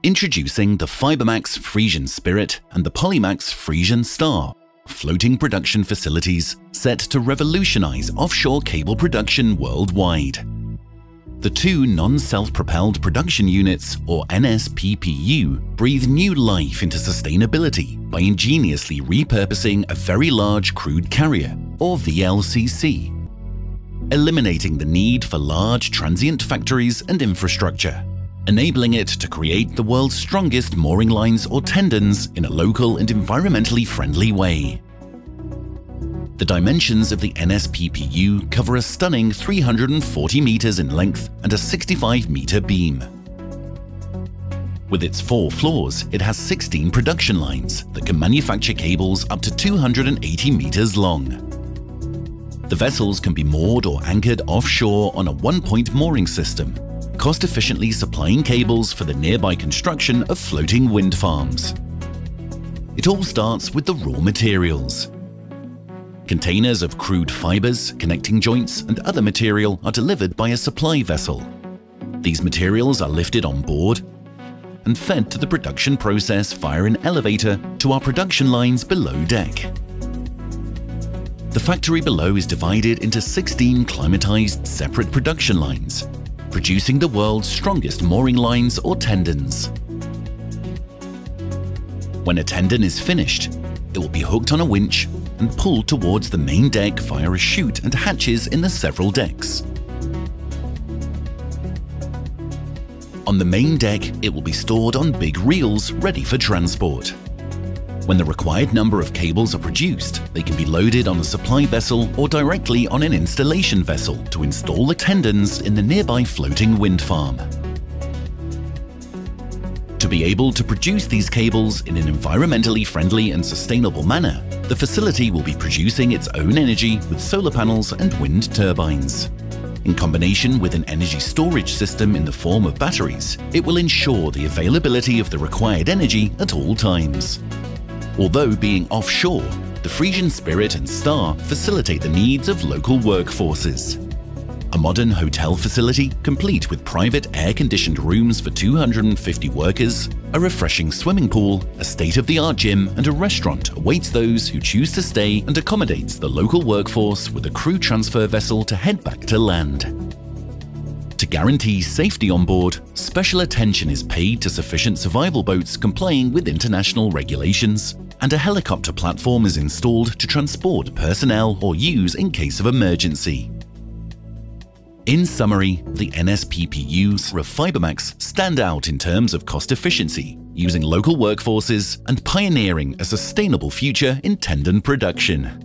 Introducing the Fibremax Frisian Spirit and the Polymax Frisian Star, floating production facilities set to revolutionize offshore cable production worldwide. The two non-self-propelled production units, or NSPPU, breathe new life into sustainability by ingeniously repurposing a very large crude carrier, or VLCC, eliminating the need for large transient factories and infrastructure, enabling it to create the world's strongest mooring lines or tendons in a local and environmentally friendly way. The dimensions of the NSPPU cover a stunning 340 meters in length and a 65-meter beam. With its 4 floors, it has 16 production lines that can manufacture cables up to 280 meters long. The vessels can be moored or anchored offshore on a one-point mooring system, cost-efficiently supplying cables for the nearby construction of floating wind farms. It all starts with the raw materials. Containers of crude fibers, connecting joints, and other material are delivered by a supply vessel. These materials are lifted on board and fed to the production process via an elevator to our production lines below deck. The factory below is divided into 16 climatized separate production lines, producing the world's strongest mooring lines or tendons. When a tendon is finished, it will be hooked on a winch and pulled towards the main deck via a chute and hatches in the several decks. On the main deck, it will be stored on big reels ready for transport. When the required number of cables are produced, they can be loaded on a supply vessel or directly on an installation vessel to install the tendons in the nearby floating wind farm. To be able to produce these cables in an environmentally friendly and sustainable manner, the facility will be producing its own energy with solar panels and wind turbines. In combination with an energy storage system in the form of batteries, it will ensure the availability of the required energy at all times. Although being offshore, the Frisian Spirit and Star facilitate the needs of local workforces. A modern hotel facility, complete with private air-conditioned rooms for 250 workers, a refreshing swimming pool, a state-of-the-art gym, and a restaurant awaits those who choose to stay and accommodates the local workforce with a crew transfer vessel to head back to land. To guarantee safety on board, special attention is paid to sufficient survival boats complying with international regulations, and a helicopter platform is installed to transport personnel or use in case of emergency. In summary, the NSPPUs of Fibremax stand out in terms of cost efficiency, using local workforces and pioneering a sustainable future in tendon production.